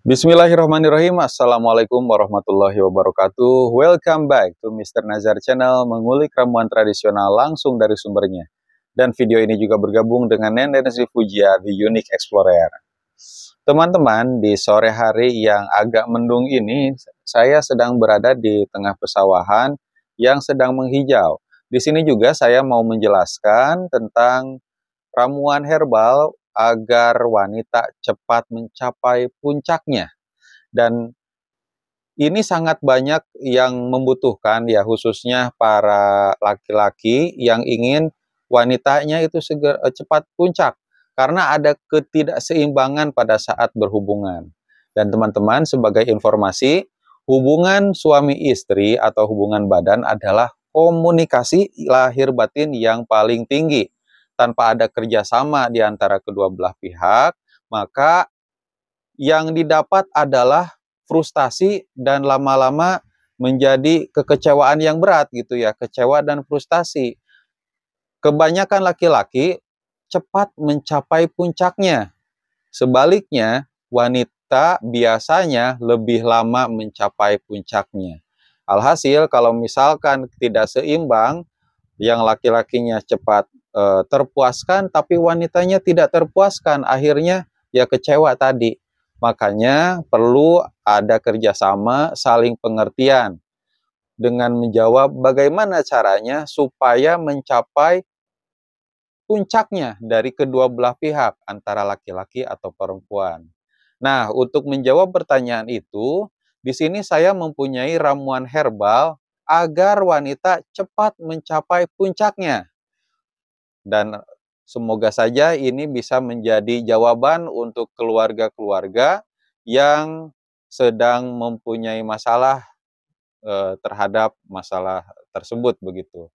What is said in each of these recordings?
Bismillahirrahmanirrahim. Assalamualaikum warahmatullahi wabarakatuh. Welcome back to Mr. Nazar Channel, mengulik ramuan tradisional langsung dari sumbernya. Dan video ini juga bergabung dengan Nenden Sri Fujia di Unique Explorer. Teman-teman, di sore hari yang agak mendung ini, saya sedang berada di tengah pesawahan yang sedang menghijau. Di sini juga saya mau menjelaskan tentang ramuan herbal agar wanita cepat mencapai puncaknya. Dan ini sangat banyak yang membutuhkan ya, khususnya para laki-laki yang ingin wanitanya itu cepat puncak. Karena ada ketidakseimbangan pada saat berhubungan. Dan teman-teman, sebagai informasi, hubungan suami istri atau hubungan badan adalah komunikasi lahir batin yang paling tinggi. Tanpa ada kerjasama di antara kedua belah pihak, maka yang didapat adalah frustasi dan lama-lama menjadi kekecewaan yang berat gitu ya, kecewa dan frustasi. Kebanyakan laki-laki cepat mencapai puncaknya. Sebaliknya, wanita biasanya lebih lama mencapai puncaknya. Alhasil kalau misalkan tidak seimbang, yang laki-lakinya cepat terpuaskan tapi wanitanya tidak terpuaskan, akhirnya ya kecewa tadi. Makanya perlu ada kerjasama, saling pengertian dengan menjawab bagaimana caranya supaya mencapai puncaknya dari kedua belah pihak, antara laki-laki atau perempuan. Nah, untuk menjawab pertanyaan itu, di sini saya mempunyai ramuan herbal agar wanita cepat mencapai puncaknya. Dan semoga saja ini bisa menjadi jawaban untuk keluarga-keluarga yang sedang mempunyai masalah terhadap masalah tersebut begitu.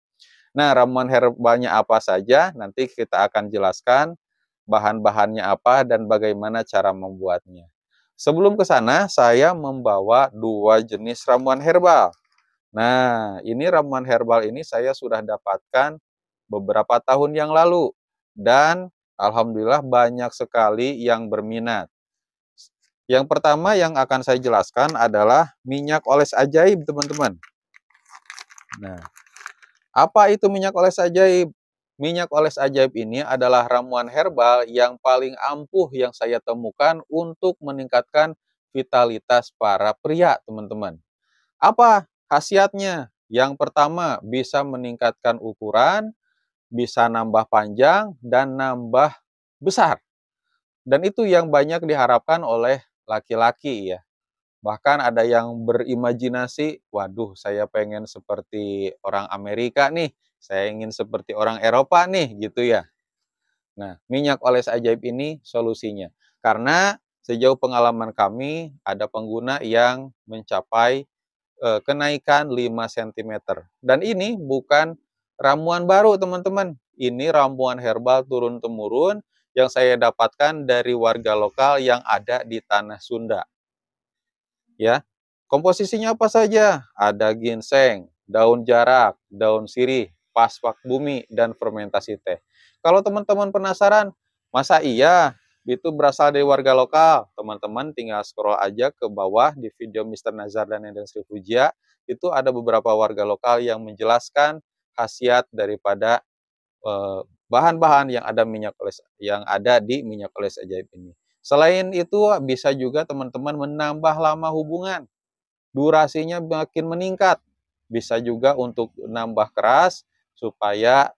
Nah, ramuan herbalnya apa saja? Nanti kita akan jelaskan bahan-bahannya apa dan bagaimana cara membuatnya. Sebelum ke sana, saya membawa dua jenis ramuan herbal. Nah, ini ramuan herbal ini saya sudah dapatkan beberapa tahun yang lalu. Dan alhamdulillah banyak sekali yang berminat. Yang pertama yang akan saya jelaskan adalah minyak oles ajaib, teman-teman. Nah, apa itu minyak oles ajaib? Minyak oles ajaib ini adalah ramuan herbal yang paling ampuh yang saya temukan untuk meningkatkan vitalitas para pria, teman-teman. Apa khasiatnya? Yang pertama, bisa meningkatkan ukuran, bisa nambah panjang, dan nambah besar. Dan itu yang banyak diharapkan oleh laki-laki ya. Bahkan ada yang berimajinasi, waduh saya pengen seperti orang Amerika nih, saya ingin seperti orang Eropa nih, gitu ya. Nah, minyak oles ajaib ini solusinya. Karena sejauh pengalaman kami, ada pengguna yang mencapai kenaikan 5 cm. Dan ini bukan ramuan baru, teman-teman. Ini ramuan herbal turun-temurun yang saya dapatkan dari warga lokal yang ada di tanah Sunda. Ya, komposisinya apa saja? Ada ginseng, daun jarak, daun sirih, paspak bumi, dan fermentasi teh. Kalau teman-teman penasaran, masa iya itu berasal dari warga lokal? Teman-teman tinggal scroll aja ke bawah di video Mr. Nazar dan Nenden Sri Fujia. Itu ada beberapa warga lokal yang menjelaskan khasiat daripada bahan-bahan yang ada di minyak oles ajaib ini. Selain itu, bisa juga teman-teman menambah lama hubungan. Durasinya makin meningkat. Bisa juga untuk nambah keras supaya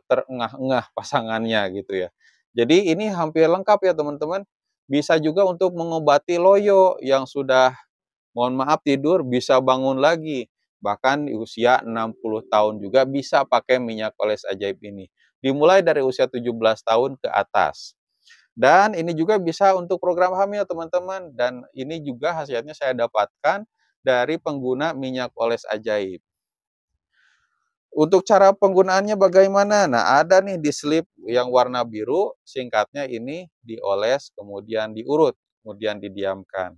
terengah-engah pasangannya gitu ya. Jadi ini hampir lengkap ya teman-teman. Bisa juga untuk mengobati loyo yang sudah, mohon maaf, tidur bisa bangun lagi. Bahkan di usia 60 tahun juga bisa pakai minyak oles ajaib ini. Dimulai dari usia 17 tahun ke atas. Dan ini juga bisa untuk program hamil teman-teman. Dan ini juga hasilnya saya dapatkan dari pengguna minyak oles ajaib. Untuk cara penggunaannya bagaimana? Nah, ada nih di slip yang warna biru, singkatnya ini dioles, kemudian diurut, kemudian didiamkan.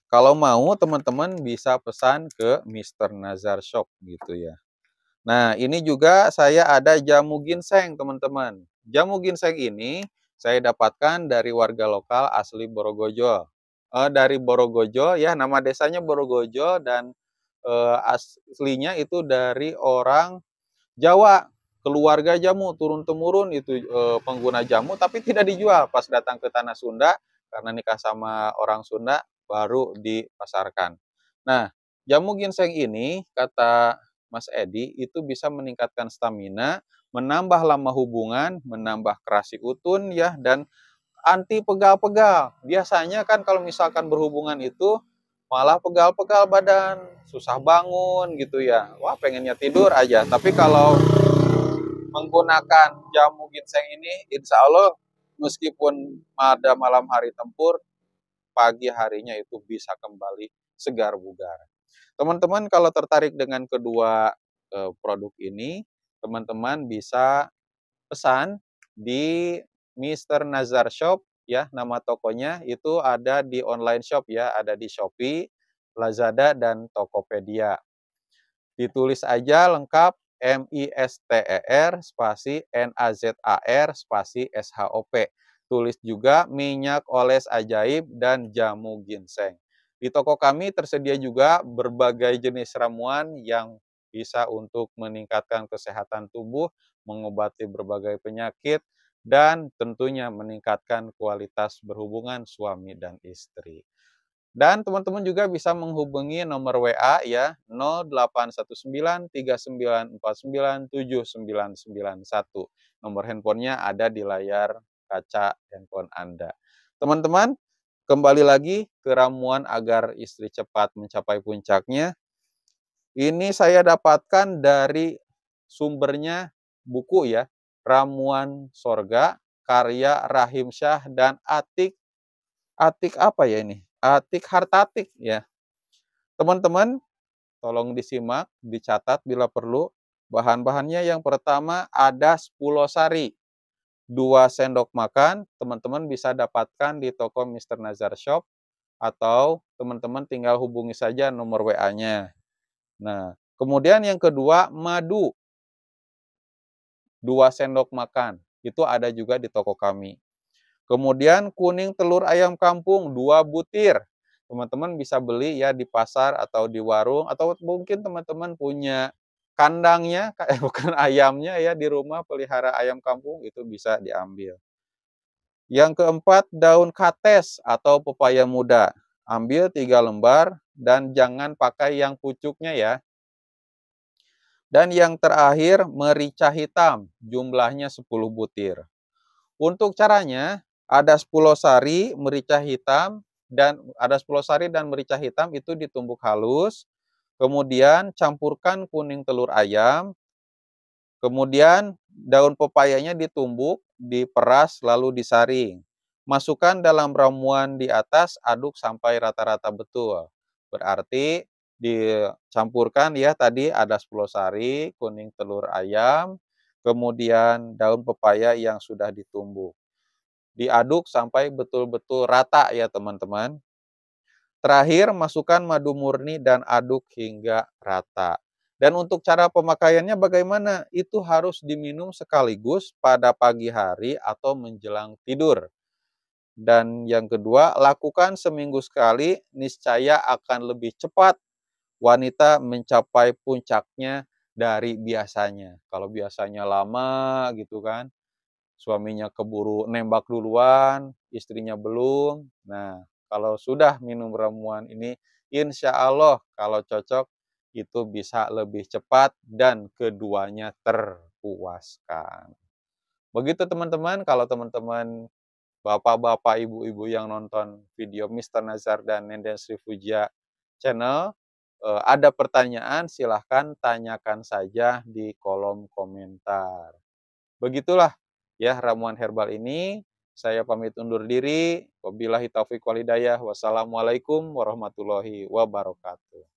Kalau mau teman-teman bisa pesan ke Mr. Nazar Shop gitu ya. Nah, ini juga saya ada jamu ginseng, teman-teman. Jamu ginseng ini Saya dapatkan dari warga lokal asli Borogojo. Dari Borogojo ya, nama desanya Borogojo dan aslinya itu dari orang Jawa, keluarga jamu turun-temurun itu pengguna jamu tapi tidak dijual. Pas datang ke tanah Sunda karena nikah sama orang Sunda baru dipasarkan. Nah, jamu ginseng ini kata Mas Edi itu bisa meningkatkan stamina, menambah lama hubungan, menambah kerasi utun ya dan anti pegal-pegal. Biasanya kan kalau misalkan berhubungan itu malah pegal-pegal badan, susah bangun gitu ya. Wah, pengennya tidur aja. Tapi kalau menggunakan jamu ginseng ini, insya Allah meskipun ada malam hari tempur, pagi harinya itu bisa kembali segar bugar. Teman-teman kalau tertarik dengan kedua produk ini, teman-teman bisa pesan di Mr. Nazar Shop ya, nama tokonya itu ada di online shop ya, ada di Shopee, Lazada dan Tokopedia. Ditulis aja lengkap MISTER spasi NAZAR spasi SHOP. Tulis juga minyak oles ajaib dan jamu ginseng. Di toko kami tersedia juga berbagai jenis ramuan yang bisa untuk meningkatkan kesehatan tubuh, mengobati berbagai penyakit, dan tentunya meningkatkan kualitas berhubungan suami dan istri. Dan teman-teman juga bisa menghubungi nomor WA ya 081939497991. Nomor handphonenya ada di layar kaca handphone Anda. Teman-teman, kembali lagi ke ramuan agar istri cepat mencapai puncaknya. Ini saya dapatkan dari sumbernya buku ya, Ramuan Sorga, karya Rahim Syah dan Atik Atik apa ya ini? Atik Hartatik ya. Teman-teman, tolong disimak, dicatat bila perlu. Bahan-bahannya yang pertama ada 10 sari. 2 sendok makan, teman-teman bisa dapatkan di toko Mr. Nazar Shop atau teman-teman tinggal hubungi saja nomor WA-nya. Nah, kemudian yang kedua madu. 2 sendok makan. Itu ada juga di toko kami. Kemudian kuning telur ayam kampung 2 butir. Teman-teman bisa beli ya di pasar atau di warung atau mungkin teman-teman punya kandangnya, bukan ayamnya ya di rumah pelihara ayam kampung itu bisa diambil. Yang keempat daun kates atau pepaya muda. Ambil 3 lembar dan jangan pakai yang pucuknya ya. Dan yang terakhir merica hitam, jumlahnya 10 butir. Untuk caranya, ada 10 sari merica hitam dan merica hitam itu ditumbuk halus. Kemudian campurkan kuning telur ayam. Kemudian daun pepayanya ditumbuk, diperas lalu disaring. Masukkan dalam ramuan di atas, aduk sampai rata-rata betul. Berarti dicampurkan ya tadi ada 10 sari, kuning telur ayam, kemudian daun pepaya yang sudah ditumbuk. Diaduk sampai betul-betul rata ya teman-teman. Terakhir masukkan madu murni dan aduk hingga rata. Dan untuk cara pemakaiannya bagaimana? Itu harus diminum sekaligus pada pagi hari atau menjelang tidur. Dan yang kedua, lakukan seminggu sekali, niscaya akan lebih cepat wanita mencapai puncaknya dari biasanya. Kalau biasanya lama gitu kan, suaminya keburu nembak duluan, istrinya belum. Nah, kalau sudah minum ramuan ini, insya Allah kalau cocok itu bisa lebih cepat dan keduanya terpuaskan. Begitu teman-teman, kalau teman-teman bapak-bapak, ibu-ibu yang nonton video Mr. Nazar dan Nenden Sri Fujia channel, ada pertanyaan silahkan tanyakan saja di kolom komentar. Begitulah ya ramuan herbal ini. Saya pamit undur diri. Wabillahi taufiq walhidayah. Wassalamualaikum warahmatullahi wabarakatuh.